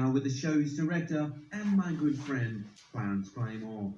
now with the show's director and my good friend, Clarence Claymore.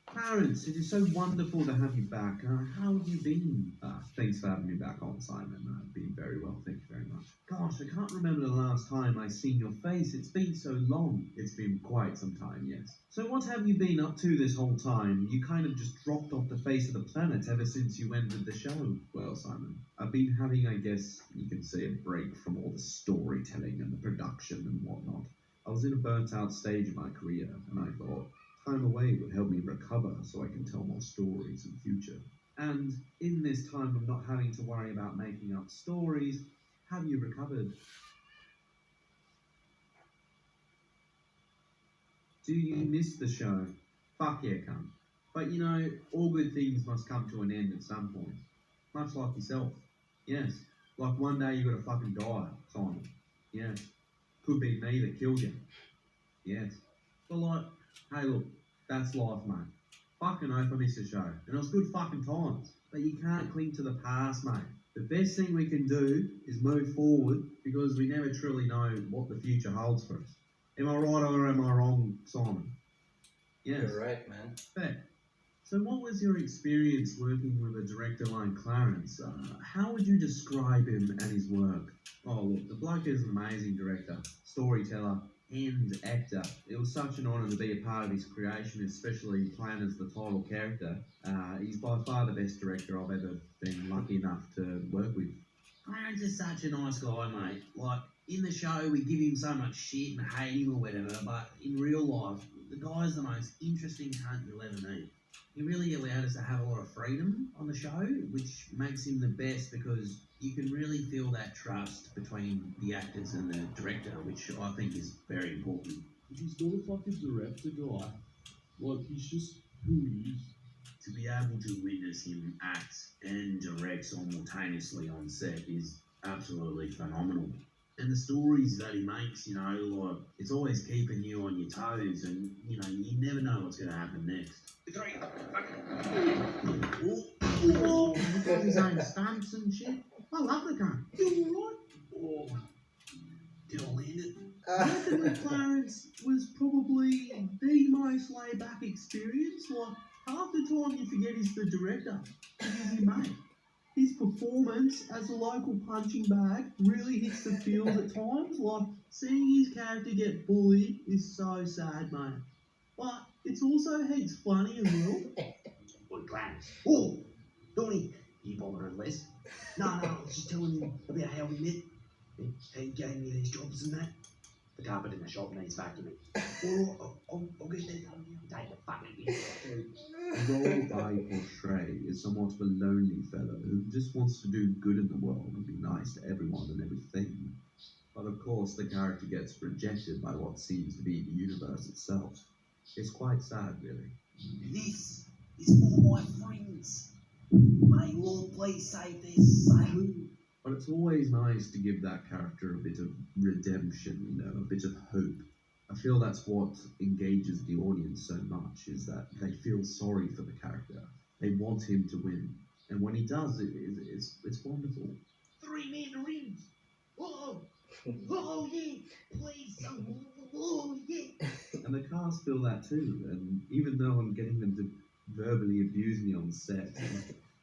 Clarence, it is so wonderful to have you back. How have you been? Thanks for having me back on, Simon. I've been very well, thank you very much. Gosh, I can't remember the last time I seen your face. It's been so long. It's been quite some time, yes. So what have you been up to this whole time? You kind of just dropped off the face of the planet ever since you ended the show. Well, Simon, I've been having, I guess, you can say a break from all the storytelling and the production and whatnot. I was in a burnt-out stage of my career, and I thought, time away would help me recover so I can tell more stories in the future. And in this time of not having to worry about making up stories, have you recovered? Do you miss the show? Fuck yeah, cunt. But you know, all good things must come to an end at some point. Much like yourself. Yes. Like one day you're gonna fucking die, Simon. Yes. Could be me that killed you. Yes. But like, hey look, that's life, mate. Fucking oath I missed the show. And it was good fucking times. But you can't cling to the past, mate. The best thing we can do is move forward because we never truly know what the future holds for us. Am I right or am I wrong, Simon? Yes. You're right, man. Fair. So what was your experience working with a director like Clarence? How would you describe him and his work? Oh look, the bloke is an amazing director, storyteller, and actor. It was such an honour to be a part of his creation, especially playing as the title character. He's by far the best director I've ever been lucky enough to work with. Clarence is such a nice guy, mate. Like, in the show, we give him so much shit and hate him or whatever, but in real life, the guy's the most interesting cunt you'll ever meet. He really allowed us to have a lot of freedom on the show, which makes him the best because you can really feel that trust between the actors and the director, which I think is very important. He's not a fucking director guy. Like, he's just who he is. To be able to witness him act and direct simultaneously on set is absolutely phenomenal. And the stories that he makes, you know, like, it's always keeping you on your toes and, you know, you never know what's going to happen next. Oh, he's got his own stunts and shit. I love the guy. You alright? Oh, did I land it? Working with Clarence was probably the most laid-back experience. Like, half the time you forget he's the director. He's your mate. His performance as a local punching bag really hits the feels at times. Like, seeing his character get bullied is so sad, mate. But it's also heaps funny as well. Boy, Clarence. Oh, Donnie, you bothered less. No, I was just telling you about how we met. How you gave me these jobs and that. The carpet in the shop needs vacuuming. Well, I'll get that done. Take the fucking The role I portray is somewhat of a lonely fellow who just wants to do good in the world and be nice to everyone and everything. But of course, the character gets rejected by what seems to be the universe itself. It's quite sad, really. This is for my friends. May Lord please save their soul. But it's always nice to give that character a bit of redemption, you know, a bit of hope. I feel that's what engages the audience so much, is that they feel sorry for the character. They want him to win. And when he does, it's wonderful. 3 mandarins. Whoa. Oh, yeah. Please. Oh, yeah. And the cast feel that too. And even though I'm getting them to verbally abuse me on set,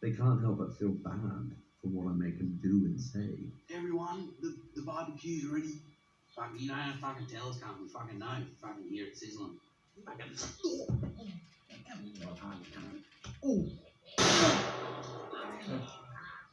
they can't help but feel bad for what I make them do and say. Everyone, the barbecue's ready. Fuck, you know how to fucking tell us, can't we? Fucking know. Fucking hear it sizzling. Oh.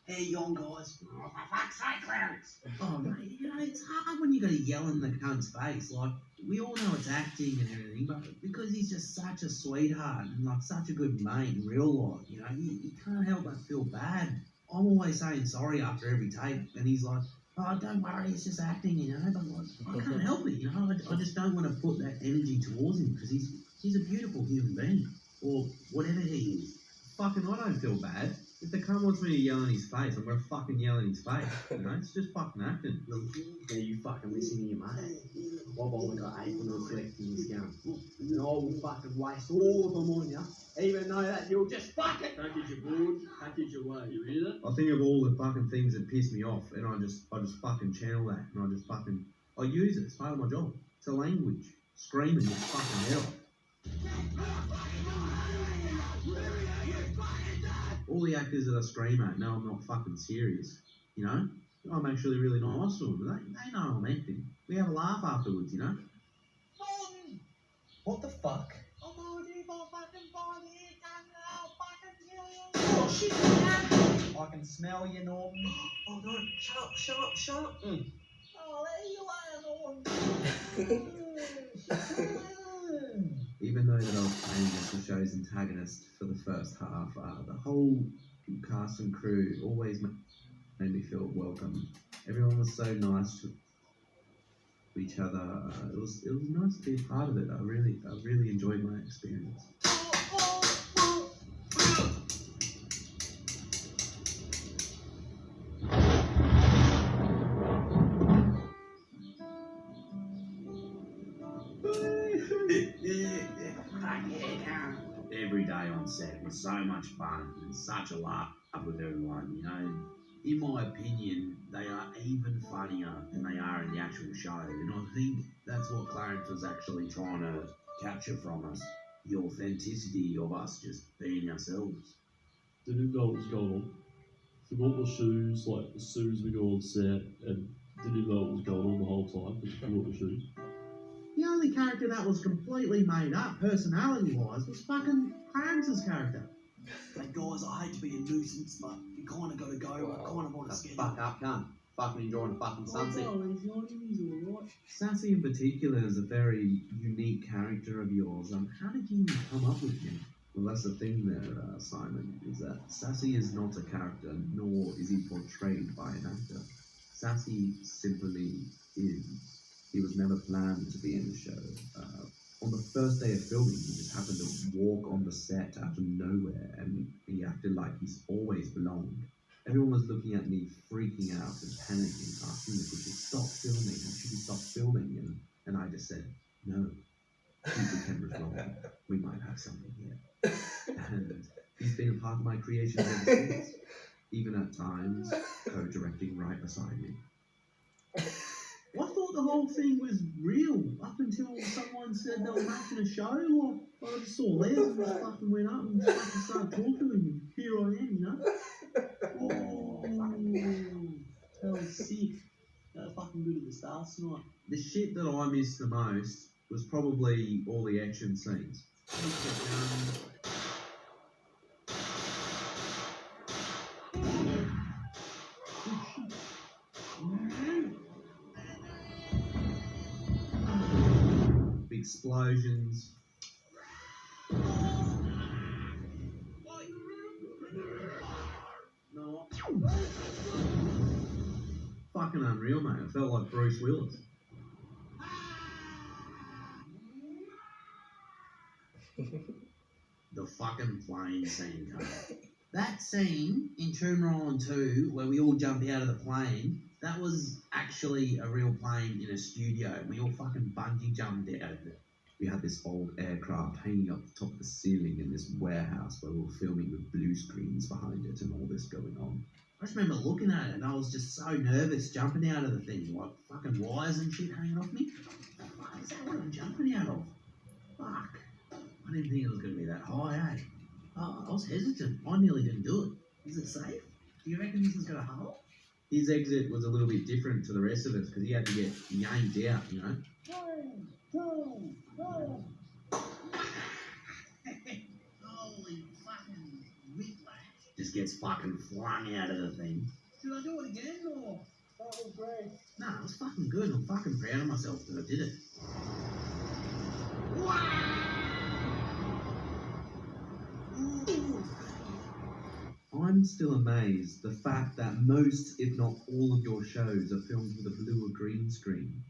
How you on, guys? Oh, for fuck's sake, Clarence. Oh, mate, you know, it's hard when you got to yell in the cunt's face. Like, we all know it's acting and everything, but because he's just such a sweetheart and, like, such a good mate in real life, you know, you can't help but feel bad. I'm always saying sorry after every take, and he's like, oh, don't worry, it's just acting, you know, but, like, I can't help it, you know, I just don't want to put that energy towards him because he's a beautiful human being, or whatever he is. Fucking, I don't feel bad. If the cunt wants me to yell in his face, I'm going to fucking yell in his face. You know, it's just fucking acting. Yeah, you fucking listen to your mate. I've only got 8 minutes left in this gun. And I will fucking waste all of them on you, even though that you'll just fuck it. Don't get your board, don't get your way, you hear that? I think of all the fucking things that piss me off, and I just fucking channel that, and I use it. It's part of my job. to language, screaming your fucking head off. All the actors that I scream at know I'm not fucking serious, you know? I'm actually really nice to them. They know I'm acting. We have a laugh afterwards, you know? What the fuck? Oh shit, man! I can smell you, Norton. Oh no, shut up, shut up, shut up! Mm. Oh, there you are, Norton! Even though that I was playing as the show's antagonist for the first half, the whole cast and crew always made me feel welcome. Everyone was so nice to each other. It was nice to be a part of it. I really enjoyed my experience. Every day on set was so much fun and such a laugh with everyone, you know. In my opinion, they are even funnier than they are in the actual show, and I think that's what Clarence was actually trying to capture from us, the authenticity of us just being ourselves. Didn't know what was going on. Forgot my shoes, like as soon as we go on set, and didn't know what was going on the whole time because I forgot my shoes. The only character that was completely made up, personality-wise, was fucking Clarence's character. Hey guys, I hate to be a nuisance, but you kind of got to go. I kind of want to schedule. Fuck up, cunt. Fucking enjoying the fucking sunset. Sassy in particular is a very unique character of yours. How did you come up with him? Well, that's the thing there, Simon, is that Sassy is not a character, nor is he portrayed by an actor. Sassy simply is. He was never planned to be in the show. On the first day of filming, he just happened to walk on the set out of nowhere, and he acted like he's always belonged. Everyone was looking at me, freaking out and panicking, asking if we should stop filming, and should we stop filming? And I just said, no, keep the cameras rolling. We might have something here. And he's been a part of my creation ever since, even at times co-directing right beside me. I thought the whole thing was real up until someone said they were making a show. Or I just saw Les and just fucking went up and fucking started talking to him. And here I am, you know? Oh, that was sick. Fucking good at the stars tonight. The shit that I missed the most was probably all the action scenes. Explosions. No. Fucking unreal, mate. I felt like Bruce Willis. The fucking plane scene, cunt. That scene in Tomb Raider 2 where we all jump out of the plane, that was actually a real plane in a studio. We all fucking bungee jumped out of it. We had this old aircraft hanging up the top of the ceiling in this warehouse where we were filming with blue screens behind it and all this going on. I just remember looking at it and I was just so nervous jumping out of the thing, like fucking wires and shit hanging off me. What the fuck is that what I'm jumping out of? Fuck. I didn't think it was going to be that high, eh? I was hesitant. I nearly didn't do it. Is it safe? Do you reckon this is going to hold? His exit was a little bit different to the rest of us because he had to get yanked out, you know? Holy fucking whiplash. Just gets fucking flung out of the thing. Should I do it again or? That was great. Nah, it was fucking good. I'm fucking proud of myself that I did it. I'm still amazed the fact that most, if not all of your shows are filmed with a blue or green screen.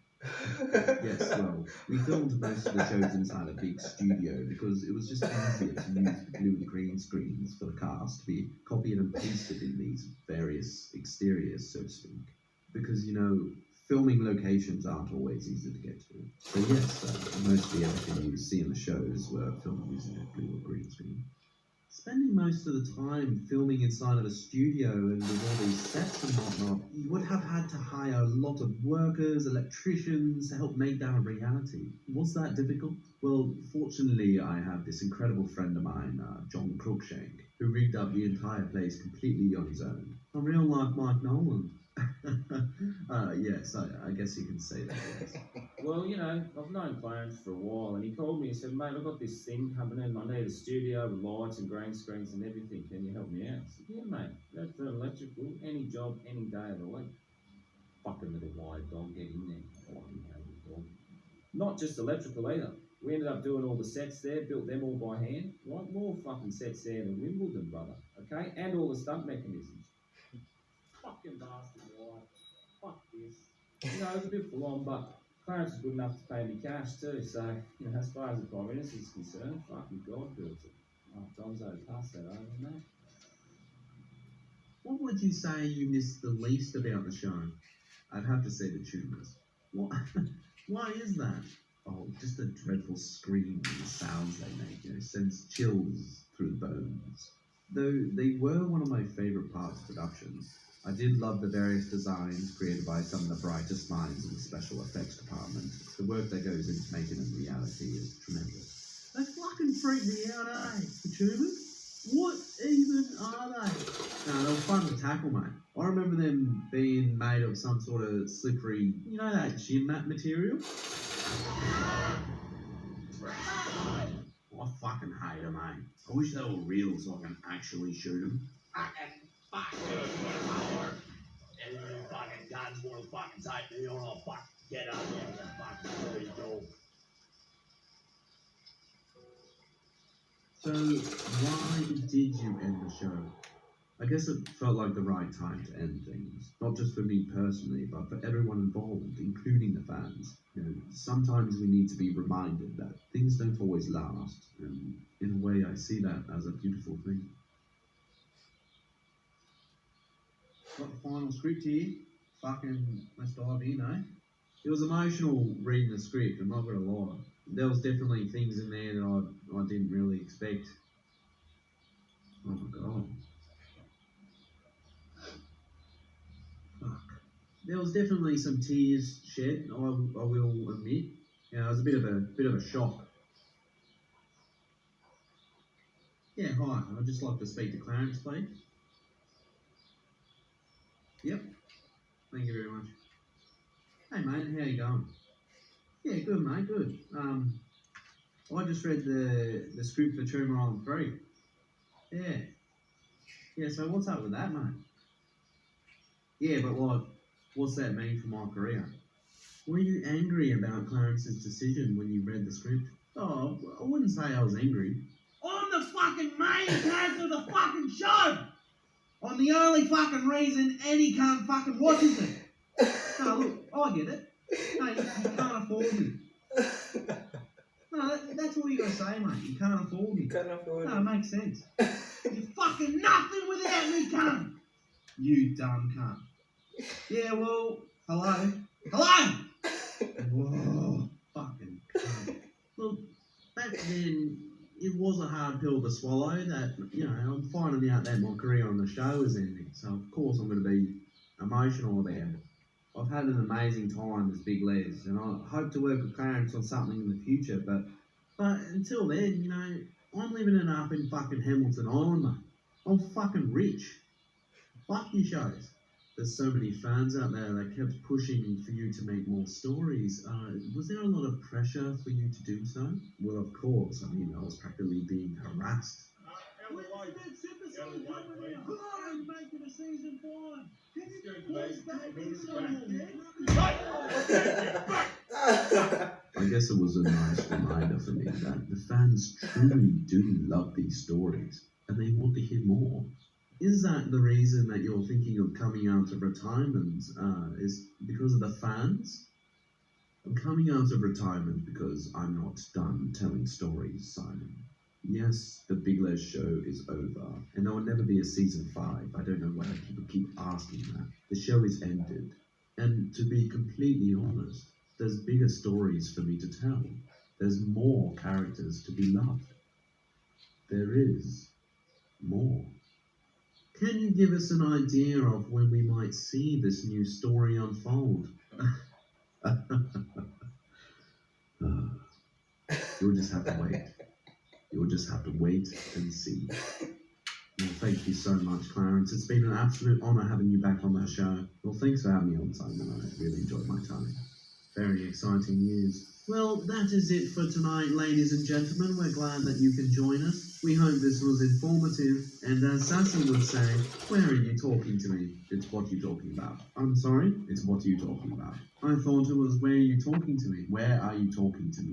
Yes, well, we filmed most of the shows inside a big studio because it was just easier to use the blue and green screens for the cast to be copied and pasted in these various exteriors, so to speak. Because, you know, filming locations aren't always easy to get to. So yes, mostly everything you see in the shows were filmed using a blue or green screen. Spending most of the time filming inside of a studio and with all these sets and whatnot, you would have had to hire a lot of workers, electricians to help make that a reality. Was that difficult? Well, fortunately, I have this incredible friend of mine, John Cruikshank, who rigged up the entire place completely on his own. A real life Mike Nolan. Yes, I guess you can say that, yes. Well, you know, I've known Clarence for a while, and he called me and said, mate, I've got this thing coming in. I need a studio with lights and green screens and everything. Can you help me out? I said, yeah, mate, that's for electrical. Any job, any day of the week. Fucking little wild dog, get in there. Fucking hell, dog. Not just electrical either. We ended up doing all the sets there, built them all by hand. Right? More fucking sets there than Wimbledon, brother. Okay? And all the stunt mechanisms. Fucking bastard, wife. Fuck this. You know, it was a bit full on, but Clarence was good enough to pay me cash too, so, you know, as far as the Prime Minister is concerned, fucking God built it. Oh, Donzo passed that over, mate. What would you say you missed the least about the show? I'd have to say the tumours. What? Why is that? Oh, just the dreadful scream and the sounds they make, you know, sends chills through the bones. Though they were one of my favourite parts of productions, I did love the various designs created by some of the brightest minds in the special effects department. The work that goes into making them reality is tremendous. They fucking freak me out, eh? The tumours? What even are they? No, they were fun to tackle, mate. I remember them being made of some sort of slippery, you know, that gym mat material? I fucking hate them, mate. I wish they were real so I can actually shoot them. Fucking guns wanna fucking take me on, I'll fucking get up there and fucking dirty dog. So, why did you end the show? I guess it felt like the right time to end things. Not just for me personally, but for everyone involved, including the fans. You know, sometimes we need to be reminded that things don't always last, and in a way I see that as a beautiful thing. Got the final script here. Fucking, let's dive in, eh? It was emotional reading the script, I'm not gonna lie. There was definitely things in there that I didn't really expect. Oh my god. Fuck. There was definitely some tears shed, I will admit. Yeah, it was a bit of a shock. Yeah, hi. I'd just like to speak to Clarence, please. Yep. Thank you very much. Hey mate, how you going? Yeah, good mate, good. I just read the script for Tumor Island 3. Yeah. Yeah, so what's up with that, mate? Yeah, but what's that mean for my career? Were you angry about Clarence's decision when you read the script? Oh, I wouldn't say I was angry. I'm the fucking main character of the fucking show! I'm the only fucking reason any cunt fucking watches it. No, look, I get it. No, you can't afford me. No, that's all you gotta say, mate. You can't afford me. Can't afford No, it makes sense. You're fucking nothing without me, cunt. You dumb cunt. Yeah, well, hello. Hello! Whoa, fucking cunt. Look, back then, it was a hard pill to swallow that, you know, I'm finding out that my career on the show is ending. So, of course, I'm going to be emotional about it. I've had an amazing time as Big Les, and I hope to work with Clarence on something in the future, but until then, you know, I'm living it up in fucking Hamilton Island, mate. I'm fucking rich. Fuck your shows. There's so many fans out there that kept pushing for you to make more stories. Was there a lot of pressure for you to do so? Well, of course. I mean, I was practically being harassed. When's the next episode coming out? I'm making a season 5. Can you push back this I guess it was a nice reminder for me that the fans truly do love these stories, and they want to hear more. Is that the reason that you're thinking of coming out of retirement? Is because of the fans? I'm coming out of retirement because I'm not done telling stories, Simon. Yes, the Big Les show is over, and there will never be a season 5. I don't know why people keep asking that. The show is ended, and to be completely honest, there's bigger stories for me to tell. There's more characters to be loved. There is. more. Can you give us an idea of when we might see this new story unfold? You'll just have to wait. You'll just have to wait and see. Well, thank you so much, Clarence. It's been an absolute honour having you back on the show. Well, thanks for having me on, Simon. I really enjoyed my time. Very exciting news. Well, that is it for tonight, ladies and gentlemen. We're glad that you could join us. We hope this was informative. And as Sassy would say, where are you talking to me? It's what you talking about. I'm sorry? It's what you talking about. I thought it was where are you talking to me? Where are you talking to me?